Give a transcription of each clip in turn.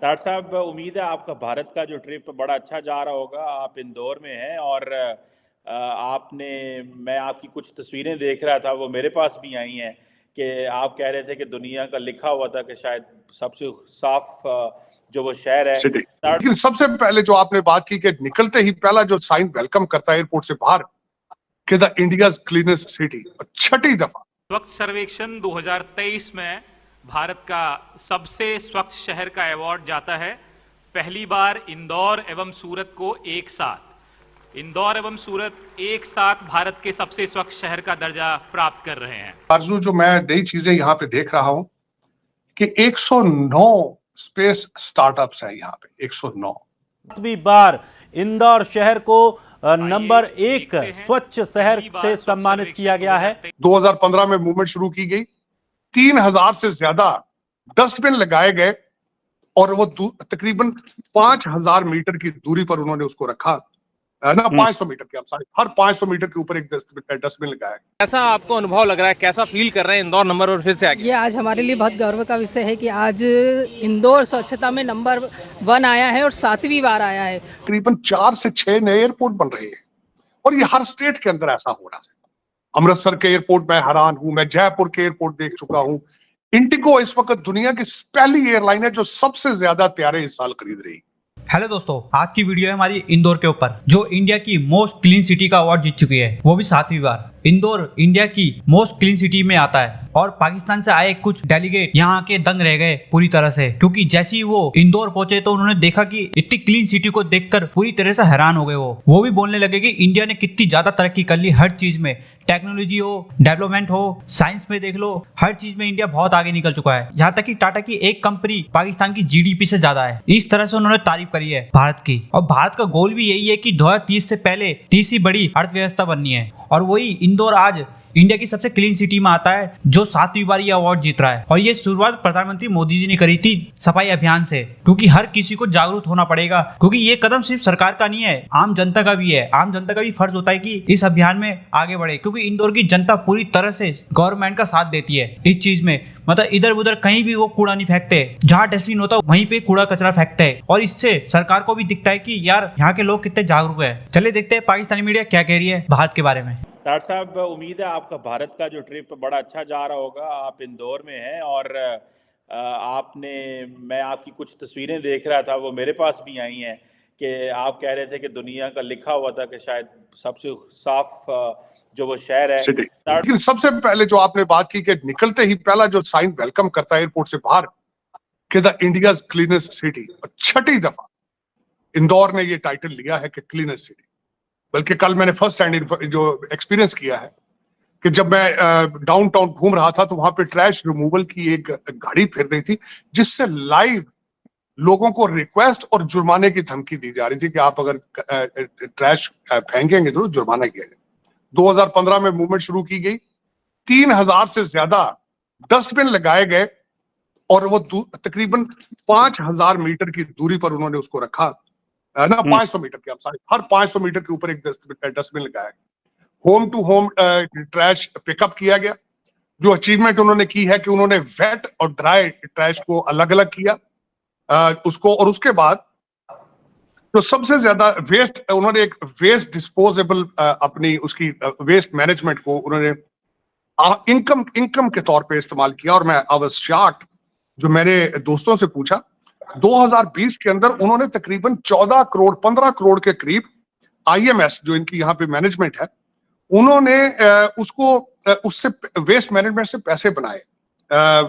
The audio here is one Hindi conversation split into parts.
डॉक्टर साहब, उम्मीद है आपका भारत का जो ट्रिप बड़ा अच्छा जा रहा होगा। आप इंदौर में हैं और आपने मैं आपकी कुछ तस्वीरें देख रहा था, वो मेरे पास भी आई हैं कि आप कह रहे थे कि दुनिया का लिखा हुआ था कि शायद सबसे साफ जो वो शहर है। सिटी। लेकिन सबसे पहले जो आपने बात की कि निकलते ही पहला जो साइन वेलकम करता है एयरपोर्ट से बाहर कि द इंडियाज क्लीनेस्ट सिटी, छठी दफा स्वच्छ सर्वेक्षण 2023 में भारत का सबसे स्वच्छ शहर का अवार्ड जाता है। पहली बार इंदौर एवं सूरत को एक साथ, इंदौर एवं सूरत एक साथ भारत के सबसे स्वच्छ शहर का दर्जा प्राप्त कर रहे हैं। आरजू, जो मैं नई चीजें यहाँ पे देख रहा हूँ कि 109 स्पेस स्टार्टअप्स है यहाँ पे, 109। सातवीं बार इंदौर शहर को नंबर 1 स्वच्छ शहर से सम्मानित किया गया है। 2015 में मूवमेंट शुरू की गई, 3000 से ज्यादा डस्टबिन लगाए गए और वो तकरीबन 5000 मीटर की दूरी पर उन्होंने उसको रखा ना, 500 मीटर के, हर 500 मीटर के ऊपर एक डस्टबिन लगाया। कैसा आपको अनुभव लग रहा है, कैसा फील कर रहे हैं इंदौर नंबर और फिर से आ गया? ये आज हमारे लिए बहुत गर्व का विषय है कि आज इंदौर स्वच्छता में नंबर 1 आया है और 7वीं बार आया है। तकरीबन 4 से 6 नए एयरपोर्ट बन रहे हैं और ये हर स्टेट के अंदर ऐसा हो रहा है। अमृतसर के एयरपोर्ट में हैरान हूं, मैं जयपुर के एयरपोर्ट देख चुका हूं। इंडिगो इस वक्त दुनिया की पहली एयरलाइन है जो सबसे ज्यादा तैयारे इस साल खरीद रही। हेलो दोस्तों, आज की वीडियो है हमारी इंदौर के ऊपर, जो इंडिया की मोस्ट क्लीन सिटी का अवार्ड जीत चुकी है, वो भी 7वीं बार। इंदौर इंडिया की मोस्ट क्लीन सिटी में आता है और पाकिस्तान से आए कुछ डेलीगेट यहाँ के दंग रह गए पूरी तरह से, क्योंकि जैसे ही वो इंदौर पहुंचे तो उन्होंने देखा कि इतनी क्लीन सिटी को देखकर पूरी तरह से हैरान हो गए। वो भी बोलने लगे कि इंडिया ने कितनी ज्यादा तरक्की कर ली, हर चीज में, टेक्नोलॉजी हो, डेवलपमेंट हो, साइंस में देख लो, हर चीज में इंडिया बहुत आगे निकल चुका है। यहाँ तक कि टाटा की एक कंपनी पाकिस्तान की जीडीपी से ज्यादा है। इस तरह से उन्होंने तारीफ करी है भारत की, और भारत का गोल भी यही है कि 2030 से पहले तीसरी बड़ी अर्थव्यवस्था बननी है। और वही इंदौर आज इंडिया की सबसे क्लीन सिटी में आता है, जो 7वीं बार ये अवार्ड जीत रहा है। और ये शुरुआत प्रधानमंत्री मोदी जी ने करी थी सफाई अभियान से, क्योंकि हर किसी को जागरूक होना पड़ेगा, क्योंकि ये कदम सिर्फ सरकार का नहीं है, आम जनता का भी है। आम जनता का भी फर्ज होता है कि इस अभियान में आगे बढ़े, क्योंकि इंदौर की जनता पूरी तरह से गवर्नमेंट का साथ देती है इस चीज में। मतलब इधर उधर कहीं भी वो कूड़ा नहीं फेंकते, जहाँ डस्टबिन होता है वहीं पे कूड़ा कचरा फेंकते हैं, और इससे सरकार को भी दिखता है कि यार यहाँ के लोग कितने जागरूक है। चलिए देखते हैं पाकिस्तानी मीडिया क्या कह रही है भारत के बारे में। डॉक्टर साहब, उम्मीद है आपका भारत का जो ट्रिप बड़ा अच्छा जा रहा होगा। आप इंदौर में हैं और मैं आपकी कुछ तस्वीरें देख रहा था, वो मेरे पास भी आई हैं कि आप कह रहे थे कि दुनिया का लिखा हुआ था कि शायद सबसे साफ जो वो शहर है। लेकिन सबसे पहले जो आपने बात की कि निकलते ही पहला जो साइन वेलकम करता है एयरपोर्ट से बाहर कि द इंडियाज क्लीनेस्ट सिटी, छठी दफा इंदौर ने ये टाइटल लिया है कि क्लीनेस्ट सिटी। बल्कि कल मैंने फर्स्ट हैंड जो एक्सपीरियंस किया है कि जब मैं डाउनटाउन घूम रहा था तो वहां पे ट्रैश रिमूवल की एक गाड़ी फिर रही थी, जिससे लाइव लोगों को रिक्वेस्ट और जुर्माने की धमकी दी जा रही थी कि आप अगर ट्रैश फेंकेंगे तो जुर्माना किया जाए। 2015 में मूवमेंट शुरू की गई, 3000 से ज्यादा डस्टबिन लगाए गए और वो तकरीबन 5000 मीटर की दूरी पर उन्होंने उसको रखा ना, 500 मीटर के, हर 500 मीटर के ऊपर एक डस्टबिन लगाया। Home to home trash pickup किया गया। जो अचीवमेंट उन्होंने की है कि उन्होंने वेट और ड्राई ट्रैश को अलग अलग किया उसको, और उसके बाद तो सबसे ज्यादा वेस्ट उन्होंने एक वेस्ट डिस्पोजेबल अपनी उसकी वेस्ट मैनेजमेंट को उन्होंने इनकम के तौर पे इस्तेमाल किया। और मैं आई वाज शॉक्ड, जो मैंने दोस्तों से पूछा, 2020 के अंदर उन्होंने तकरीबन 14 करोड़ 15 करोड़ के करीब IMS जो इनकी यहाँ पे मैनेजमेंट है, उन्होंने उससे वेस्ट मैनेजमेंट से पैसे बनाए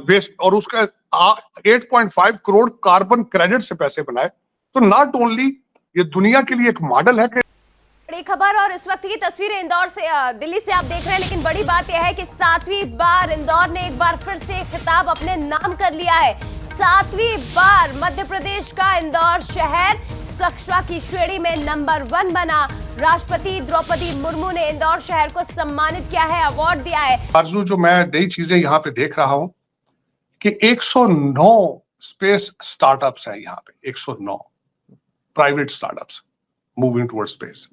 वेस्ट, और उसका 8.5 करोड़ कार्बन क्रेडिट से पैसे बनाए। तो नॉट ओनली ये दुनिया के लिए एक मॉडल है कि बड़ी खबर। और इस वक्त की तस्वीरें इंदौर से, दिल्ली से आप देख रहे हैं, लेकिन बड़ी बात यह है कि 7वीं बार इंदौर ने एक बार फिर से खिताब अपने नाम कर लिया है। 7वीं बार मध्य प्रदेश का इंदौर शहर स्वच्छता की श्रेणी में नंबर 1 बना। राष्ट्रपति द्रौपदी मुर्मू ने इंदौर शहर को सम्मानित किया है, अवार्ड दिया है। आरजू, जो मैं नई चीजें यहाँ पे देख रहा हूँ कि 109 स्पेस स्टार्टअप्स है यहाँ पे, 109 private startups moving towards space,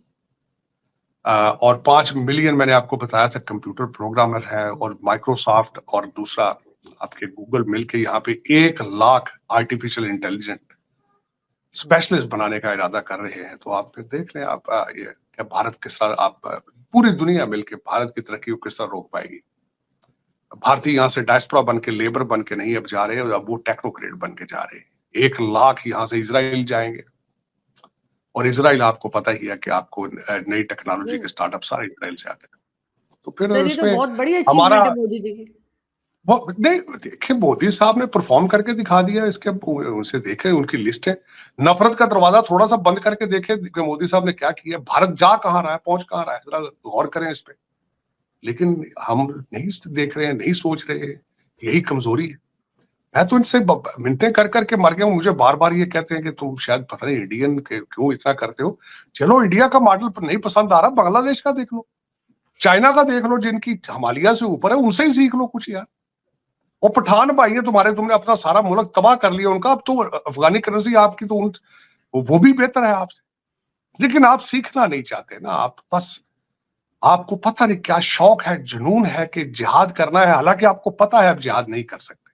और 5 मिलियन मैंने आपको बताया था कंप्यूटर प्रोग्रामर है, और माइक्रोसॉफ्ट और दूसरा आपके गूगल मिलके यहाँ पे 1 लाख आर्टिफिशियल इंटेलिजेंट स्पेशलिस्ट बनाने का इरादा कर रहे हैं, तो आप फिर देख लें आप ये क्या भारत किस तरह आप पूरी दुनिया मिलकर भारत की तरक्की को किस तरह रोक पाएगी। भारतीय यहाँ से डायस्पोरा बन के, लेबर बन के नहीं अब जा रहे हैं, अब वो टेक्नोक्रेट बन के जा रहे हैं। 1 लाख यहाँ से इजराइल जाएंगे, और इजराइल आपको पता ही है कि आपको नई टेक्नोलॉजी के स्टार्टअप सारे इजराइल से आते हैं। तो फिर सर, ये तो बहुत बड़ी हमारा अचीवमेंट है मोदी जी की। वो नहीं, देखिए मोदी साहब ने परफॉर्म करके दिखा दिया। इसके उनसे देखें, उनकी लिस्ट है। नफरत का दरवाजा थोड़ा सा बंद करके देखें कि मोदी साहब ने क्या किया, भारत जा कहाँ रहा है, पहुंच कहाँ रहा है, जरा गौर करें इस पे। लेकिन हम नहीं देख रहे हैं, नहीं सोच रहे हैं, यही कमजोरी है। मैं तो इनसे मिन्नतें कर करके मर गया हूं। मुझे बार बार ये कहते हैं कि तुम शायद पता नहीं इंडियन क्यों इतना करते हो। चलो इंडिया का मॉडल नहीं पसंद आ रहा, बांग्लादेश का देख लो, चाइना का देख लो, जिनकी हिमालय से ऊपर है, उनसे ही सीख लो कुछ यार। वो पठान भाई है तुम्हारे, तुमने अपना सारा मुल्क तबाह कर लिया उनका। अब तो अफगानी करेंसी आपकी तो वो भी बेहतर है आपसे, लेकिन आप सीखना नहीं चाहते ना। आप बस, आपको पता नहीं क्या शौक है, जुनून है कि जिहाद करना है, हालांकि आपको पता है आप जिहाद नहीं कर सकते।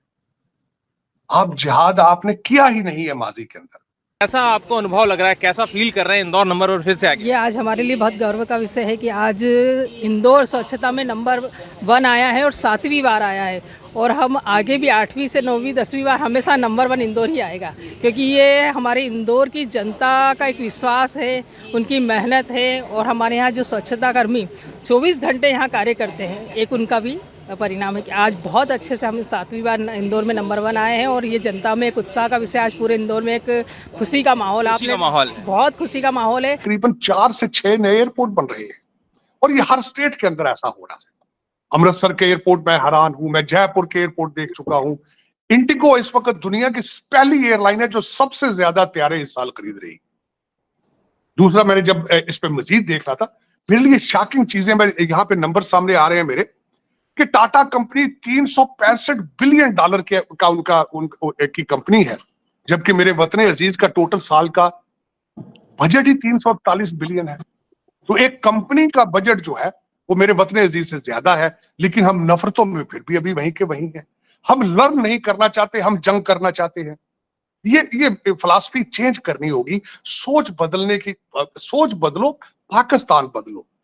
आप जिहाद आपने किया ही नहीं है माजी के अंदर। कैसा आपको अनुभव लग रहा है, कैसा फील कर रहे हैं इंदौर नंबर वन फिर से आ गया? ये आज हमारे लिए बहुत गर्व का विषय है कि आज इंदौर स्वच्छता में नंबर 1 आया है और 7वीं बार आया है, और हम आगे भी 8वीं से 9वीं 10वीं बार हमेशा नंबर 1 इंदौर ही आएगा, क्योंकि ये हमारे इंदौर की जनता का एक विश्वास है, उनकी मेहनत है। और हमारे यहाँ जो स्वच्छता कर्मी 24 घंटे यहाँ कार्य करते हैं, एक उनका भी परिणाम है कि आज बहुत अच्छे से हम 7वीं बार इंदौर में नंबर 1 आए हैं। और ये जनता में एक उत्साह का विषय, आज पूरे इंदौर में एक खुशी का माहौल, बहुत खुशी का माहौल है। करीबन 4 से 6 नए एयरपोर्ट बन रहे हैं, और ये हर स्टेट के अंदर ऐसा हो रहा है। अमृतसर के एयरपोर्ट में हैरान हूं, मैं जयपुर के एयरपोर्ट देख चुका हूं। इंडिगो इस वक्त दुनिया की पहली एयरलाइन है जो सबसे ज्यादा तैयारे इस साल खरीद रही। दूसरा, मैंने जब इस पे मजीद देख रहा था, मेरे लिए शॉकिंग चीजें, मैं यहाँ पे नंबर सामने आ रहे हैं मेरे, कि टाटा कंपनी $365 बिलियन की कंपनी है, जबकि मेरे वतन अजीज का टोटल साल का बजट ही 341 बिलियन है। तो एक कंपनी का बजट जो है वो मेरे वतन अजीज से ज्यादा है, लेकिन हम नफरतों में फिर भी अभी वहीं के वहीं हैं। हम लर्न नहीं करना चाहते, हम जंग करना चाहते हैं। ये फिलॉसफी चेंज करनी होगी, सोच बदलने की, सोच बदलो, पाकिस्तान बदलो।